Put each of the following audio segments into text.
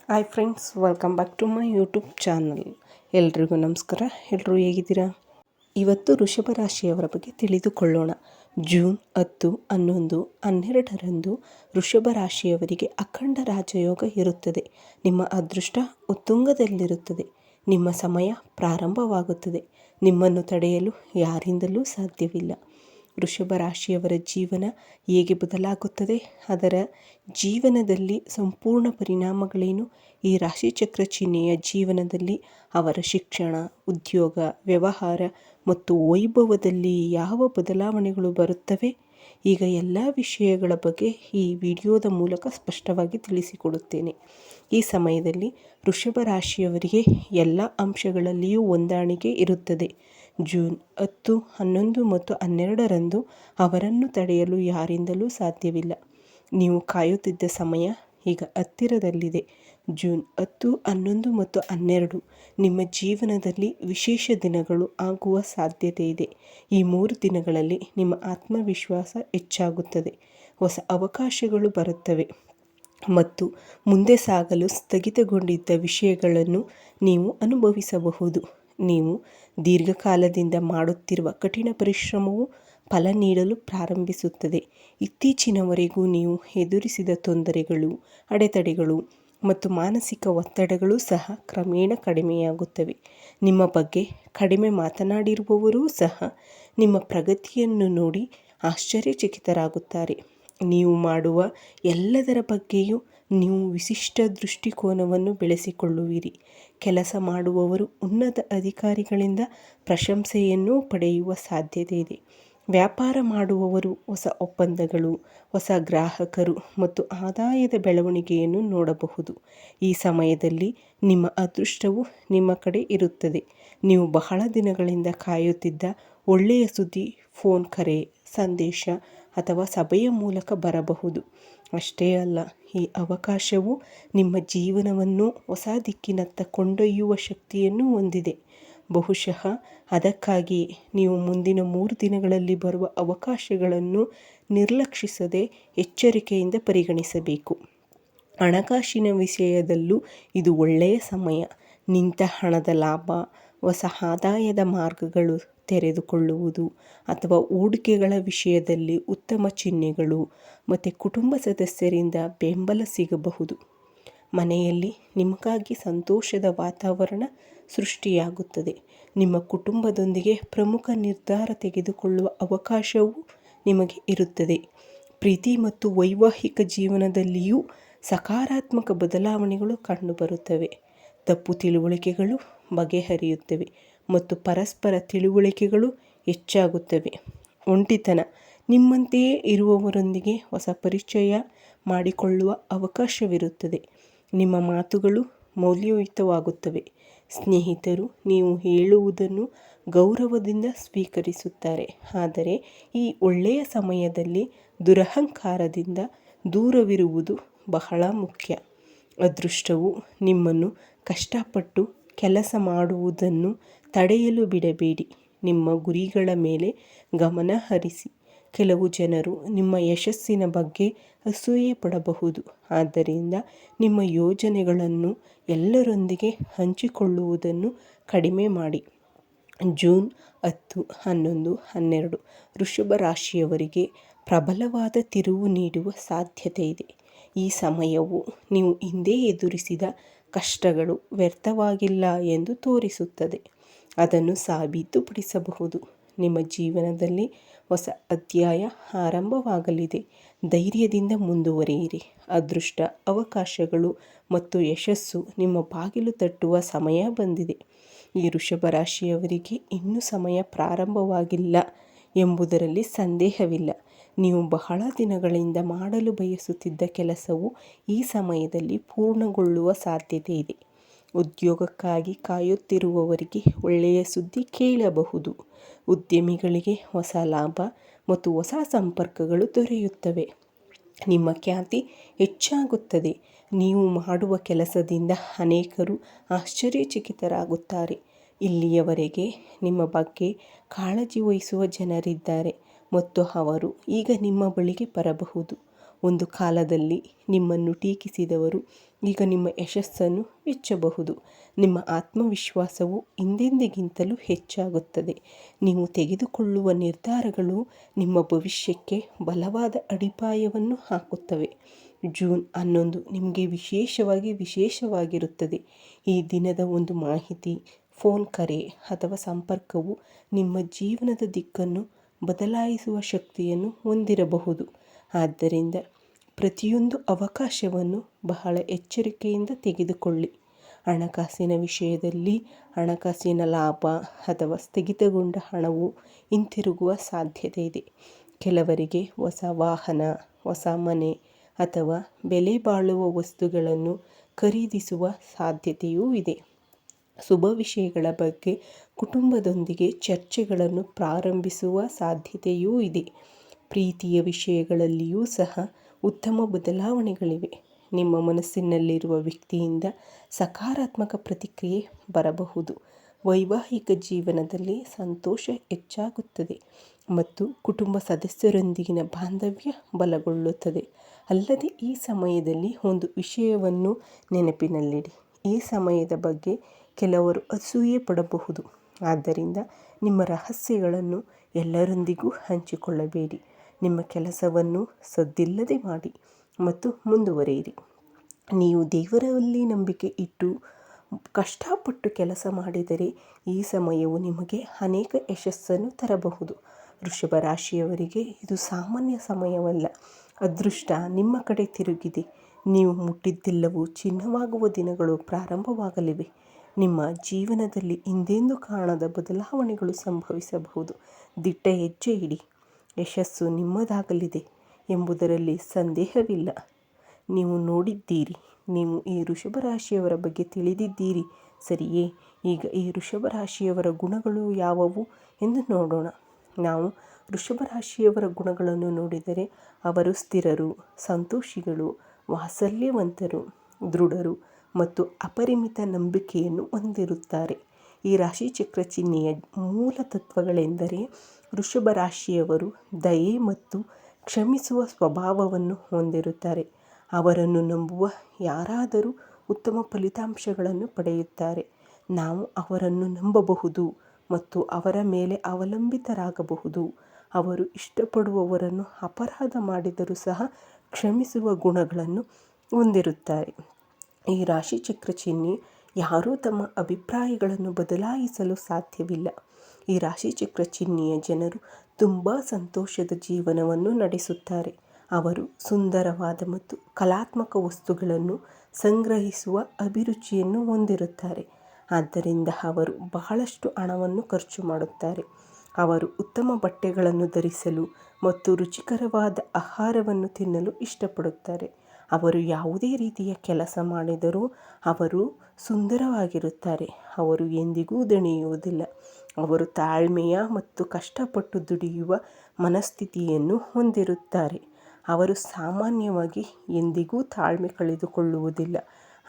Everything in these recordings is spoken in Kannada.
Hi friends, welcome back to my YouTube channel. ಎಲ್ರಿಗೂ ನಮಸ್ಕಾರ. ಎಲ್ಲರೂ ಹೇಗಿದ್ದೀರಾ? ಇವತ್ತು ವೃಷಭ ರಾಶಿಯವರ ಬಗ್ಗೆ ತಿಳಿದುಕೊಳ್ಳೋಣ. ಜೂನ್ 10, 11, 12ರಂದು ವೃಷಭ ರಾಶಿಯವರಿಗೆ ಅಖಂಡ ರಾಜಯೋಗ ಇರುತ್ತದೆ. ನಿಮ್ಮ ಅದೃಷ್ಟ ಉತ್ತುಂಗದಲ್ಲಿರುತ್ತದೆ. ನಿಮ್ಮ ಸಮಯ ಪ್ರಾರಂಭವಾಗುತ್ತದೆ. ನಿಮ್ಮನ್ನು ತಡೆಯಲು ಯಾರಿಂದಲೂ ಸಾಧ್ಯವಿಲ್ಲ. ವೃಷಭ ರಾಶಿಯವರ ಜೀವನ ಹೇಗೆ ಬದಲಾಗುತ್ತದೆ, ಅದರ ಜೀವನದಲ್ಲಿ ಸಂಪೂರ್ಣ ಪರಿಣಾಮಗಳೇನು, ಈ ರಾಶಿಚಕ್ರ ಚಿಹ್ನೆಯ ಜೀವನದಲ್ಲಿ ಅವರ ಶಿಕ್ಷಣ, ಉದ್ಯೋಗ, ವ್ಯವಹಾರ ಮತ್ತು ವೈಭವದಲ್ಲಿ ಯಾವ ಬದಲಾವಣೆಗಳು ಬರುತ್ತವೆ, ಈಗ ಎಲ್ಲ ವಿಷಯಗಳ ಬಗ್ಗೆ ಈ ವಿಡಿಯೋದ ಮೂಲಕ ಸ್ಪಷ್ಟವಾಗಿ ತಿಳಿಸಿಕೊಡುತ್ತೇನೆ. ಈ ಸಮಯದಲ್ಲಿ ವೃಷಭ ರಾಶಿಯವರಿಗೆ ಎಲ್ಲ ಅಂಶಗಳಲ್ಲಿಯೂ ಹೊಂದಾಣಿಕೆ ಇರುತ್ತದೆ. ಜೂನ್ 10, 11 ಮತ್ತು 12ರಂದು ಅವರನ್ನು ತಡೆಯಲು ಯಾರಿಂದಲೂ ಸಾಧ್ಯವಿಲ್ಲ. ನೀವು ಕಾಯುತ್ತಿದ್ದ ಸಮಯ ಈಗ ಹತ್ತಿರದಲ್ಲಿದೆ. ಜೂನ್ 10, 11 ಮತ್ತು 12 ನಿಮ್ಮ ಜೀವನದಲ್ಲಿ ವಿಶೇಷ ದಿನಗಳು ಆಗುವ ಸಾಧ್ಯತೆ ಇದೆ. ಈ 3 ದಿನಗಳಲ್ಲಿ ನಿಮ್ಮ ಆತ್ಮವಿಶ್ವಾಸ ಹೆಚ್ಚಾಗುತ್ತದೆ. ಹೊಸ ಅವಕಾಶಗಳು ಬರುತ್ತವೆ ಮತ್ತು ಮುಂದೆ ಸಾಗಲು ಸ್ಥಗಿತಗೊಂಡಿದ್ದ ವಿಷಯಗಳನ್ನು ನೀವು ಅನುಭವಿಸಬಹುದು. ನೀವು ದೀರ್ಘಕಾಲದಿಂದ ಮಾಡುತ್ತಿರುವ ಕಠಿಣ ಪರಿಶ್ರಮವು ಫಲ ನೀಡಲು ಪ್ರಾರಂಭಿಸುತ್ತದೆ. ಇತ್ತೀಚಿನವರೆಗೂ ನೀವು ಎದುರಿಸಿದ ತೊಂದರೆಗಳು, ಅಡೆತಡೆಗಳು ಮತ್ತು ಮಾನಸಿಕ ಒತ್ತಡಗಳು ಸಹ ಕ್ರಮೇಣ ಕಡಿಮೆಯಾಗುತ್ತವೆ. ನಿಮ್ಮ ಬಗ್ಗೆ ಕಡಿಮೆ ಮಾತನಾಡಿರುವವರೂ ಸಹ ನಿಮ್ಮ ಪ್ರಗತಿಯನ್ನು ನೋಡಿ ಆಶ್ಚರ್ಯಚಕಿತರಾಗುತ್ತಾರೆ. ನೀವು ಮಾಡುವ ಎಲ್ಲದರ ಬಗ್ಗೆಯೂ ನೀವು ವಿಶಿಷ್ಟ ದೃಷ್ಟಿಕೋನವನ್ನು ಬೆಳೆಸಿಕೊಳ್ಳುವಿರಿ. ಕೆಲಸ ಮಾಡುವವರು ಉನ್ನತ ಅಧಿಕಾರಿಗಳಿಂದ ಪ್ರಶಂಸೆಯನ್ನು ಪಡೆಯುವ ಸಾಧ್ಯತೆ ಇದೆ. ವ್ಯಾಪಾರ ಮಾಡುವವರು ಹೊಸ ಒಪ್ಪಂದಗಳು, ಹೊಸ ಗ್ರಾಹಕರು ಮತ್ತು ಆದಾಯದ ಬೆಳವಣಿಗೆಯನ್ನು ನೋಡಬಹುದು. ಈ ಸಮಯದಲ್ಲಿ ನಿಮ್ಮ ಅದೃಷ್ಟವು ನಿಮ್ಮ ಕಡೆ ಇರುತ್ತದೆ. ನೀವು ಬಹಳ ದಿನಗಳಿಂದ ಕಾಯುತ್ತಿದ್ದ ಒಳ್ಳೆಯ ಸುದ್ದಿ ಫೋನ್ ಕರೆ, ಸಂದೇಶ ಅಥವಾ ಸಭೆಯ ಮೂಲಕ ಬರಬಹುದು. ಅಷ್ಟೇ ಅಲ್ಲ, ಈ ಅವಕಾಶವು ನಿಮ್ಮ ಜೀವನವನ್ನು ಹೊಸ ದಿಕ್ಕಿನತ್ತ ಕೊಂಡೊಯ್ಯುವ ಶಕ್ತಿಯನ್ನು ಹೊಂದಿದೆ. ಬಹುಶಃ ಅದಕ್ಕಾಗಿಯೇ ನೀವು ಮುಂದಿನ 3 ದಿನಗಳಲ್ಲಿ ಬರುವ ಅವಕಾಶಗಳನ್ನು ನಿರ್ಲಕ್ಷಿಸದೆ ಎಚ್ಚರಿಕೆಯಿಂದ ಪರಿಗಣಿಸಬೇಕು. ಹಣಕಾಸಿನ ವಿಷಯದಲ್ಲೂ ಇದು ಒಳ್ಳೆಯ ಸಮಯ. ನಿಂತ ಹಣದ ಲಾಭ, ಹೊಸ ಆದಾಯದ ಮಾರ್ಗಗಳು ತೆರೆದುಕೊಳ್ಳುವುದು ಅಥವಾ ಹೂಡಿಕೆಗಳ ವಿಷಯದಲ್ಲಿ ಉತ್ತಮ ಚಿಹ್ನೆಗಳು ಮತ್ತು ಕುಟುಂಬ ಸದಸ್ಯರಿಂದ ಬೆಂಬಲ ಸಿಗಬಹುದು. ಮನೆಯಲ್ಲಿ ನಿಮಗಾಗಿ ಸಂತೋಷದ ವಾತಾವರಣ ಸೃಷ್ಟಿಯಾಗುತ್ತದೆ. ನಿಮ್ಮ ಕುಟುಂಬದೊಂದಿಗೆ ಪ್ರಮುಖ ನಿರ್ಧಾರ ತೆಗೆದುಕೊಳ್ಳುವ ಅವಕಾಶವೂ ನಿಮಗೆ ಇರುತ್ತದೆ. ಪ್ರೀತಿ ಮತ್ತು ವೈವಾಹಿಕ ಜೀವನದಲ್ಲಿಯೂ ಸಕಾರಾತ್ಮಕ ಬದಲಾವಣೆಗಳು ಕಂಡುಬರುತ್ತವೆ. ತಪ್ಪು ತಿಳುವಳಿಕೆಗಳು ಬಗೆಹರಿಯುತ್ತವೆ ಮತ್ತು ಪರಸ್ಪರ ತಿಳುವಳಿಕೆಗಳು ಹೆಚ್ಚಾಗುತ್ತವೆ. ಒಂಟಿತನ, ನಿಮ್ಮಂತೆಯೇ ಇರುವವರೊಂದಿಗೆ ಹೊಸ ಪರಿಚಯ ಮಾಡಿಕೊಳ್ಳುವ ಅವಕಾಶವಿರುತ್ತದೆ. ನಿಮ್ಮ ಮಾತುಗಳು ಮೌಲ್ಯಯುತವಾಗುತ್ತವೆ. ಸ್ನೇಹಿತರು ನೀವು ಹೇಳುವುದನ್ನು ಗೌರವದಿಂದ ಸ್ವೀಕರಿಸುತ್ತಾರೆ. ಆದರೆ ಈ ಒಳ್ಳೆಯ ಸಮಯದಲ್ಲಿ ದುರಹಂಕಾರದಿಂದ ದೂರವಿರುವುದು ಬಹಳ ಮುಖ್ಯ. ಅದೃಷ್ಟವು ನಿಮ್ಮನ್ನು ಕಷ್ಟಪಟ್ಟು ಕೆಲಸ ಮಾಡುವುದನ್ನು ತಡೆಯಲು ಬಿಡಬೇಡಿ. ನಿಮ್ಮ ಗುರಿಗಳ ಮೇಲೆ ಗಮನ ಹರಿಸಿ. ಕೆಲವು ಜನರು ನಿಮ್ಮ ಯಶಸ್ಸಿನ ಬಗ್ಗೆ ಅಸೂಯೆ ಪಡಬಹುದು. ಆದ್ದರಿಂದ ನಿಮ್ಮ ಯೋಜನೆಗಳನ್ನು ಎಲ್ಲರೊಂದಿಗೆ ಹಂಚಿಕೊಳ್ಳುವುದನ್ನು ಕಡಿಮೆ ಮಾಡಿ. ಜೂನ್ 10, 11, 12 ವೃಷಭ ರಾಶಿಯವರಿಗೆ ಪ್ರಬಲವಾದ ತಿರುವು ನೀಡುವ ಸಾಧ್ಯತೆ ಇದೆ. ಈ ಸಮಯವು ನೀವು ಹಿಂದೆ ಎದುರಿಸಿದ ಕಷ್ಟಗಳು ವ್ಯರ್ಥವಾಗಿಲ್ಲ ಎಂದು ತೋರಿಸುತ್ತದೆ. ಅದನ್ನು ಸಾಬೀತುಪಡಿಸಬಹುದು. ನಿಮ್ಮ ಜೀವನದಲ್ಲಿ ಹೊಸ ಅಧ್ಯಾಯ ಆರಂಭವಾಗಲಿದೆ. ಧೈರ್ಯದಿಂದ ಮುಂದುವರಿಯಿರಿ. ಅದೃಷ್ಟ, ಅವಕಾಶಗಳು ಮತ್ತು ಯಶಸ್ಸು ನಿಮ್ಮ ಬಾಗಿಲು ತಟ್ಟುವ ಸಮಯ ಬಂದಿದೆ. ಈ ವೃಷಭ ರಾಶಿಯವರಿಗೆ ಇನ್ನೂ ಸಮಯ ಪ್ರಾರಂಭವಾಗಿಲ್ಲ ಎಂಬುದರಲ್ಲಿ ಸಂದೇಹವಿಲ್ಲ. ನೀವು ಬಹಳ ದಿನಗಳಿಂದ ಮಾಡಲು ಬಯಸುತ್ತಿದ್ದ ಕೆಲಸವು ಈ ಸಮಯದಲ್ಲಿ ಪೂರ್ಣಗೊಳ್ಳುವ ಸಾಧ್ಯತೆ ಇದೆ. ಉದ್ಯೋಗಕ್ಕಾಗಿ ಕಾಯುತ್ತಿರುವವರಿಗೆ ಒಳ್ಳೆಯ ಸುದ್ದಿ ಕೇಳಬಹುದು. ಉದ್ಯಮಿಗಳಿಗೆ ಹೊಸ ಲಾಭ ಮತ್ತು ಹೊಸ ಸಂಪರ್ಕಗಳು ದೊರೆಯುತ್ತವೆ. ನಿಮ್ಮ ಖ್ಯಾತಿ ಹೆಚ್ಚಾಗುತ್ತದೆ. ನೀವು ಮಾಡುವ ಕೆಲಸದಿಂದ ಅನೇಕರು ಆಶ್ಚರ್ಯಚಕಿತರಾಗುತ್ತಾರೆ. ಇಲ್ಲಿಯವರೆಗೆ ನಿಮ್ಮ ಬಗ್ಗೆ ಕಾಳಜಿ ವಹಿಸುವ ಜನರಿದ್ದಾರೆ ಮತ್ತು ಅವರು ಈಗ ನಿಮ್ಮ ಬಳಿಗೆ ಬರಬಹುದು. ಒಂದು ಕಾಲದಲ್ಲಿ ನಿಮ್ಮನ್ನು ಟೀಕಿಸಿದವರು ಈಗ ನಿಮ್ಮ ಯಶಸ್ಸನ್ನು ಮೆಚ್ಚಬಹುದು. ನಿಮ್ಮ ಆತ್ಮವಿಶ್ವಾಸವು ಹಿಂದೆಂದಿಗಿಂತಲೂ ಹೆಚ್ಚಾಗುತ್ತದೆ. ನೀವು ತೆಗೆದುಕೊಳ್ಳುವ ನಿರ್ಧಾರಗಳು ನಿಮ್ಮ ಭವಿಷ್ಯಕ್ಕೆ ಬಲವಾದ ಅಡಿಪಾಯವನ್ನು ಹಾಕುತ್ತವೆ. ಜೂನ್ 11 ನಿಮಗೆ ವಿಶೇಷವಾಗಿರುತ್ತದೆ. ಈ ದಿನದ ಒಂದು ಮಾಹಿತಿ, ಫೋನ್ ಕರೆ ಅಥವಾ ಸಂಪರ್ಕವು ನಿಮ್ಮ ಜೀವನದ ದಿಕ್ಕನ್ನು ಬದಲಾಯಿಸುವ ಶಕ್ತಿಯನ್ನು ಹೊಂದಿರಬಹುದು. ಆದ್ದರಿಂದ ಪ್ರತಿಯೊಂದು ಅವಕಾಶವನ್ನು ಬಹಳ ಎಚ್ಚರಿಕೆಯಿಂದ ತೆಗೆದುಕೊಳ್ಳಿ. ಹಣಕಾಸಿನ ವಿಷಯದಲ್ಲಿ ಹಣಕಾಸಿನ ಲಾಭ ಅಥವಾ ಸ್ಥಗಿತಗೊಂಡ ಹಣವು ಹಿಂತಿರುಗುವ ಸಾಧ್ಯತೆ ಇದೆ. ಕೆಲವರಿಗೆ ಹೊಸ ವಾಹನ, ಹೊಸ ಮನೆ ಅಥವಾ ಬೆಲೆ ಬಾಳುವ ವಸ್ತುಗಳನ್ನು ಖರೀದಿಸುವ ಸಾಧ್ಯತೆಯೂ ಇದೆ. ಶುಭ ವಿಷಯಗಳ ಬಗ್ಗೆ ಕುಟುಂಬದೊಂದಿಗೆ ಚರ್ಚೆಗಳನ್ನು ಪ್ರಾರಂಭಿಸುವ ಸಾಧ್ಯತೆಯೂ ಇದೆ. ಪ್ರೀತಿಯ ವಿಷಯಗಳಲ್ಲಿಯೂ ಸಹ ಉತ್ತಮ ಬದಲಾವಣೆಗಳಿವೆ. ನಿಮ್ಮ ಮನಸ್ಸಿನಲ್ಲಿರುವ ವ್ಯಕ್ತಿಯಿಂದ ಸಕಾರಾತ್ಮಕ ಪ್ರತಿಕ್ರಿಯೆ ಬರಬಹುದು. ವೈವಾಹಿಕ ಜೀವನದಲ್ಲಿ ಸಂತೋಷ ಹೆಚ್ಚಾಗುತ್ತದೆ ಮತ್ತು ಕುಟುಂಬ ಸದಸ್ಯರೊಂದಿಗಿನ ಬಾಂಧವ್ಯ ಬಲಗೊಳ್ಳುತ್ತದೆ. ಅಲ್ಲದೆ ಈ ಸಮಯದಲ್ಲಿ ಒಂದು ವಿಷಯವನ್ನು ನೆನಪಿನಲ್ಲಿಡಿ. ಈ ಸಮಯದ ಬಗ್ಗೆ ಕೆಲವರು ಅಸೂಯೆ ಪಡಬಹುದು. ಆದ್ದರಿಂದ ನಿಮ್ಮ ರಹಸ್ಯಗಳನ್ನು ಎಲ್ಲರೊಂದಿಗೂ ಹಂಚಿಕೊಳ್ಳಬೇಡಿ. ನಿಮ್ಮ ಕೆಲಸವನ್ನು ಸದ್ದಿಲ್ಲದೆ ಮಾಡಿ ಮತ್ತು ಮುಂದುವರಿಯಿರಿ. ನೀವು ದೇವರಲ್ಲಿ ನಂಬಿಕೆ ಇಟ್ಟು ಕಷ್ಟಪಟ್ಟು ಕೆಲಸ ಮಾಡಿದರೆ ಈ ಸಮಯವು ನಿಮಗೆ ಅನೇಕ ಯಶಸ್ಸನ್ನು ತರಬಹುದು. ವೃಷಭ ರಾಶಿಯವರಿಗೆ ಇದು ಸಾಮಾನ್ಯ ಸಮಯವಲ್ಲ. ಅದೃಷ್ಟ ನಿಮ್ಮ ಕಡೆ ತಿರುಗಿದೆ. ನೀವು ಮುಟ್ಟಿದ್ದೆಲ್ಲವೂ ಚಿನ್ನವಾಗುವ ದಿನಗಳು ಪ್ರಾರಂಭವಾಗಲಿವೆ. ನಿಮ್ಮ ಜೀವನದಲ್ಲಿ ಹಿಂದೆಂದೂ ಕಾಣದ ಬದಲಾವಣೆಗಳು ಸಂಭವಿಸಬಹುದು. ದಿಟ್ಟ ಹೆಜ್ಜೆ ಇಡಿ. ಯಶಸ್ಸು ನಿಮ್ಮದಾಗಲಿದೆ ಎಂಬುದರಲ್ಲಿ ಸಂದೇಹವಿಲ್ಲ. ನೀವು ನೋಡಿದ್ದೀರಿ. ನೀವು ಈ ವೃಷಭ ರಾಶಿಯವರ ಬಗ್ಗೆ ತಿಳಿದಿದ್ದೀರಿ, ಸರಿಯೇ? ಈಗ ಈ ವೃಷಭ ರಾಶಿಯವರ ಗುಣಗಳು ಯಾವುವು ಎಂದು ನೋಡೋಣ. ನಾವು ವೃಷಭ ರಾಶಿಯವರ ಗುಣಗಳನ್ನು ನೋಡಿದರೆ ಅವರು ಸ್ಥಿರರು, ಸಂತೋಷಿಗಳು, ವಾತ್ಸಲ್ಯವಂತರು, ದೃಢರು ಮತ್ತು ಅಪರಿಮಿತ ನಂಬಿಕೆಯನ್ನು ಹೊಂದಿರುತ್ತಾರೆ. ಈ ರಾಶಿಚಕ್ರ ಚಿಹ್ನೆಯ ಮೂಲ ತತ್ವಗಳೆಂದರೆ ವೃಷಭ ರಾಶಿಯವರು ದಯೆ ಮತ್ತು ಕ್ಷಮಿಸುವ ಸ್ವಭಾವವನ್ನು ಹೊಂದಿರುತ್ತಾರೆ. ಅವರನ್ನು ನಂಬುವ ಯಾರಾದರೂ ಉತ್ತಮ ಫಲಿತಾಂಶಗಳನ್ನು ಪಡೆಯುತ್ತಾರೆ. ನಾವು ಅವರನ್ನು ನಂಬಬಹುದು ಮತ್ತು ಅವರ ಮೇಲೆ ಅವಲಂಬಿತರಾಗಬಹುದು. ಅವರು ಇಷ್ಟಪಡುವವರನ್ನು ಅಪರಾಧ ಮಾಡಿದರೂ ಸಹ ಕ್ಷಮಿಸುವ ಗುಣಗಳನ್ನು ಹೊಂದಿರುತ್ತಾರೆ. ಈ ರಾಶಿಚಕ್ರ ಚಿಹ್ನೆ ಯಾರೂ ತಮ್ಮ ಅಭಿಪ್ರಾಯಗಳನ್ನು ಬದಲಾಯಿಸಲು ಸಾಧ್ಯವಿಲ್ಲ. ಈ ರಾಶಿಚಕ್ರ ಚಿಹ್ನೆಯ ಜನರು ತುಂಬ ಸಂತೋಷದ ಜೀವನವನ್ನು ನಡೆಸುತ್ತಾರೆ. ಅವರು ಸುಂದರವಾದ ಮತ್ತು ಕಲಾತ್ಮಕ ವಸ್ತುಗಳನ್ನು ಸಂಗ್ರಹಿಸುವ ಅಭಿರುಚಿಯನ್ನು ಹೊಂದಿರುತ್ತಾರೆ. ಆದ್ದರಿಂದ ಅವರು ಬಹಳಷ್ಟು ಹಣವನ್ನು ಖರ್ಚು ಮಾಡುತ್ತಾರೆ. ಅವರು ಉತ್ತಮ ಬಟ್ಟೆಗಳನ್ನು ಧರಿಸಲು ಮತ್ತು ರುಚಿಕರವಾದ ಆಹಾರವನ್ನು ತಿನ್ನಲು ಇಷ್ಟಪಡುತ್ತಾರೆ. ಅವರು ಯಾವುದೇ ರೀತಿಯ ಕೆಲಸ ಮಾಡಿದರೂ ಅವರು ಸುಂದರವಾಗಿರುತ್ತಾರೆ. ಅವರು ಎಂದಿಗೂ ದಣಿಯುವುದಿಲ್ಲ. ಅವರು ತಾಳ್ಮೆಯ ಮತ್ತು ಕಷ್ಟಪಟ್ಟು ದುಡಿಯುವ ಮನಸ್ಥಿತಿಯನ್ನು ಹೊಂದಿರುತ್ತಾರೆ. ಅವರು ಸಾಮಾನ್ಯವಾಗಿ ಎಂದಿಗೂ ತಾಳ್ಮೆ ಕಳೆದುಕೊಳ್ಳುವುದಿಲ್ಲ.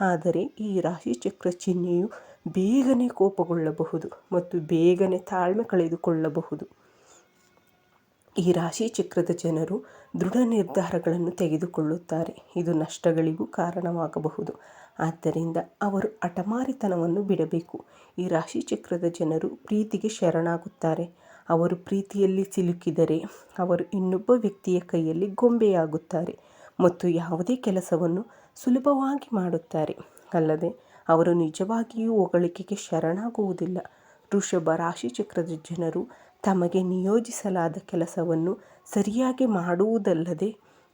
ಆದರೆ ಈ ರಾಶಿಚಕ್ರ ಚಿಹ್ನೆಯು ಬೇಗನೆ ಕೋಪಗೊಳ್ಳಬಹುದು ಮತ್ತು ಬೇಗನೆ ತಾಳ್ಮೆ ಕಳೆದುಕೊಳ್ಳಬಹುದು. ಈ ರಾಶಿಚಕ್ರದ ಜನರು ದೃಢ ನಿರ್ಧಾರಗಳನ್ನು ತೆಗೆದುಕೊಳ್ಳುತ್ತಾರೆ. ಇದು ನಷ್ಟಗಳಿಗೂ ಕಾರಣವಾಗಬಹುದು. ಆದ್ದರಿಂದ ಅವರು ಹಠಮಾರಿತನವನ್ನು ಬಿಡಬೇಕು. ಈ ರಾಶಿಚಕ್ರದ ಜನರು ಪ್ರೀತಿಗೆ ಶರಣಾಗುತ್ತಾರೆ. ಅವರು ಪ್ರೀತಿಯಲ್ಲಿ ಸಿಲುಕಿದರೆ ಅವರು ಇನ್ನೊಬ್ಬ ವ್ಯಕ್ತಿಯ ಕೈಯಲ್ಲಿ ಗೊಂಬೆಯಾಗುತ್ತಾರೆ ಮತ್ತು ಯಾವುದೇ ಕೆಲಸವನ್ನು ಸುಲಭವಾಗಿ ಮಾಡುತ್ತಾರೆ. ಅಲ್ಲದೆ ಅವರು ನಿಜವಾಗಿಯೂ ಹೊಗಳಿಕೆಗೆ ಶರಣಾಗುವುದಿಲ್ಲ. ವೃಷಭ ರಾಶಿಚಕ್ರದ ಜನರು ತಮಗೆ ನಿಯೋಜಿಸಲಾದ ಕೆಲಸವನ್ನು ಸರಿಯಾಗಿ ಮಾಡುವುದಲ್ಲದೆ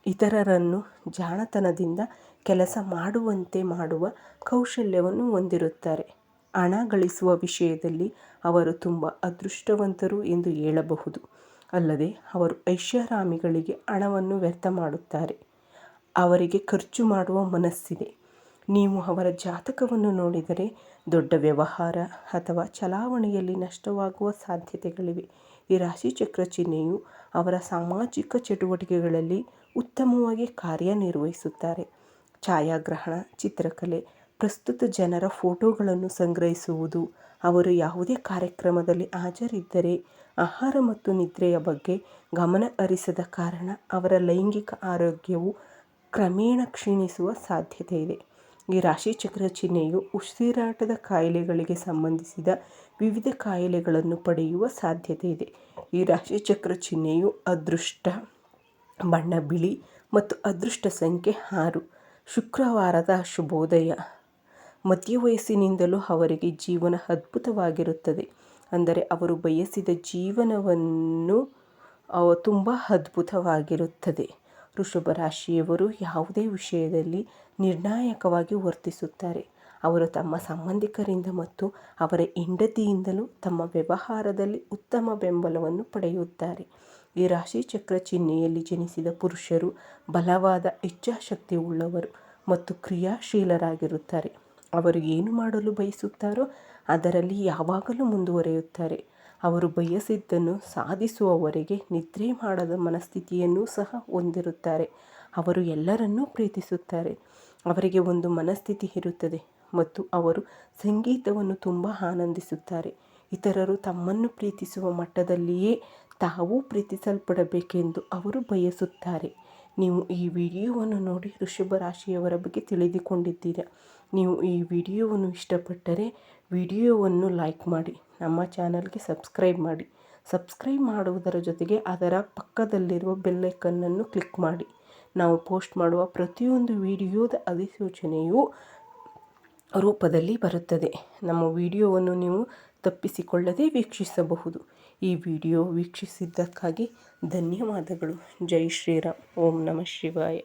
ಇತರರನ್ನು ಜಾಣತನದಿಂದ ಕೆಲಸ ಮಾಡುವಂತೆ ಮಾಡುವ ಕೌಶಲ್ಯವನ್ನು ಹೊಂದಿರುತ್ತಾರೆ. ಹಣ ಗಳಿಸುವ ವಿಷಯದಲ್ಲಿ ಅವರು ತುಂಬ ಅದೃಷ್ಟವಂತರು ಎಂದು ಹೇಳಬಹುದು. ಅಲ್ಲದೆ ಅವರು ಐಷಾರಾಮಿಗಳಿಗೆ ಹಣವನ್ನು ವ್ಯರ್ಥ ಮಾಡುತ್ತಾರೆ. ಅವರಿಗೆ ಖರ್ಚು ಮಾಡುವ ಮನಸ್ಸಿದೆ. ನೀವು ಅವರ ಜಾತಕವನ್ನು ನೋಡಿದರೆ ದೊಡ್ಡ ವ್ಯವಹಾರ ಅಥವಾ ಚಲಾವಣೆಯಲ್ಲಿ ನಷ್ಟವಾಗುವ ಸಾಧ್ಯತೆಗಳಿವೆ. ಈ ರಾಶಿಚಕ್ರ ಚಿಹ್ನೆಯು ಅವರ ಸಾಮಾಜಿಕ ಚಟುವಟಿಕೆಗಳಲ್ಲಿ ಉತ್ತಮವಾಗಿ ಕಾರ್ಯನಿರ್ವಹಿಸುತ್ತಾರೆ. ಛಾಯಾಗ್ರಹಣ, ಚಿತ್ರಕಲೆ, ಪ್ರಸ್ತುತ ಜನರ ಫೋಟೋಗಳನ್ನು ಸಂಗ್ರಹಿಸುವುದು, ಅವರು ಯಾವುದೇ ಕಾರ್ಯಕ್ರಮದಲ್ಲಿ ಹಾಜರಿದ್ದರೆ ಆಹಾರ ಮತ್ತು ನಿದ್ರೆಯ ಬಗ್ಗೆ ಗಮನ ಹರಿಸದ ಕಾರಣ ಅವರ ಲೈಂಗಿಕ ಆರೋಗ್ಯವು ಕ್ರಮೇಣ ಕ್ಷೀಣಿಸುವ ಸಾಧ್ಯತೆ ಇದೆ. ಈ ರಾಶಿಚಕ್ರ ಚಿಹ್ನೆಯು ಉಸಿರಾಟದ ಕಾಯಿಲೆಗಳಿಗೆ ಸಂಬಂಧಿಸಿದ ವಿವಿಧ ಕಾಯಿಲೆಗಳನ್ನು ಪಡೆಯುವ ಸಾಧ್ಯತೆ ಇದೆ. ಈ ರಾಶಿಚಕ್ರ ಚಿಹ್ನೆಯು ಅದೃಷ್ಟ ಬಣ್ಣ ಬಿಳಿ ಮತ್ತು ಅದೃಷ್ಟ ಸಂಖ್ಯೆ 6. ಶುಕ್ರವಾರದ ಶುಭೋದಯ. ಮಧ್ಯ ವಯಸ್ಸಿನಿಂದಲೂ ಅವರಿಗೆ ಜೀವನ ಅದ್ಭುತವಾಗಿರುತ್ತದೆ. ಅಂದರೆ ಅವರು ಬಯಸಿದ ಜೀವನವನ್ನು ತುಂಬ ಅದ್ಭುತವಾಗಿರುತ್ತದೆ. ವೃಷಭ ರಾಶಿಯವರು ಯಾವುದೇ ವಿಷಯದಲ್ಲಿ ನಿರ್ಣಾಯಕವಾಗಿ ವರ್ತಿಸುತ್ತಾರೆ. ಅವರು ತಮ್ಮ ಸಂಬಂಧಿಕರಿಂದ ಮತ್ತು ಅವರ ಹೆಂಡತಿಯಿಂದಲೂ ತಮ್ಮ ವ್ಯವಹಾರದಲ್ಲಿ ಉತ್ತಮ ಬೆಂಬಲವನ್ನು ಪಡೆಯುತ್ತಾರೆ. ಈ ರಾಶಿಚಕ್ರ ಚಿಹ್ನೆಯಲ್ಲಿ ಜನಿಸಿದ ಪುರುಷರು ಬಲವಾದ ಇಚ್ಛಾಶಕ್ತಿ ಉಳ್ಳವರು ಮತ್ತು ಕ್ರಿಯಾಶೀಲರಾಗಿರುತ್ತಾರೆ. ಅವರು ಏನು ಮಾಡಲು ಬಯಸುತ್ತಾರೋ ಅದರಲ್ಲಿ ಯಾವಾಗಲೂ ಮುಂದುವರಿಯುತ್ತಾರೆ. ಅವರು ಬಯಸಿದ್ದನ್ನು ಸಾಧಿಸುವವರೆಗೆ ನಿದ್ರೆ ಮಾಡದ ಮನಸ್ಥಿತಿಯನ್ನೂ ಸಹ ಹೊಂದಿರುತ್ತಾರೆ. ಅವರು ಎಲ್ಲರನ್ನೂ ಪ್ರೀತಿಸುತ್ತಾರೆ. ಅವರಿಗೆ ಒಂದು ಮನಸ್ಥಿತಿ ಇರುತ್ತದೆ ಮತ್ತು ಅವರು ಸಂಗೀತವನ್ನು ತುಂಬ ಆನಂದಿಸುತ್ತಾರೆ. ಇತರರು ತಮ್ಮನ್ನು ಪ್ರೀತಿಸುವ ಮಟ್ಟದಲ್ಲಿಯೇ ತಾವೂ ಪ್ರೀತಿಸಲ್ಪಡಬೇಕೆಂದು ಅವರು ಬಯಸುತ್ತಾರೆ. ನೀವು ಈ ವಿಡಿಯೋವನ್ನು ನೋಡಿ ವೃಷಭ ರಾಶಿಯವರ ಬಗ್ಗೆ ತಿಳಿದುಕೊಂಡಿದ್ದೀರಾ. ನೀವು ಈ ವಿಡಿಯೋವನ್ನು ಇಷ್ಟಪಟ್ಟರೆ ವಿಡಿಯೋವನ್ನು ಲೈಕ್ ಮಾಡಿ, ನಮ್ಮ ಚಾನಲ್ಗೆ ಸಬ್ಸ್ಕ್ರೈಬ್ ಮಾಡಿ. ಸಬ್ಸ್ಕ್ರೈಬ್ ಮಾಡುವುದರ ಜೊತೆಗೆ ಅದರ ಪಕ್ಕದಲ್ಲಿರುವ ಬೆಲ್ ಐಕನ್ನನ್ನು ಕ್ಲಿಕ್ ಮಾಡಿ. ನಾವು ಪೋಸ್ಟ್ ಮಾಡುವ ಪ್ರತಿಯೊಂದು ವಿಡಿಯೋದ ಅಧಿಸೂಚನೆಯು ರೂಪದಲ್ಲಿ ಬರುತ್ತದೆ. ನಮ್ಮ ವಿಡಿಯೋವನ್ನು ನೀವು ತಪ್ಪಿಸಿಕೊಳ್ಳದೆ ವೀಕ್ಷಿಸಬಹುದು. ಈ ವಿಡಿಯೋ ವೀಕ್ಷಿಸಿದ್ದಕ್ಕಾಗಿ ಧನ್ಯವಾದಗಳು. ಜೈ ಶ್ರೀರಾಮ್. ಓಂ ನಮಃ ಶಿವಾಯ.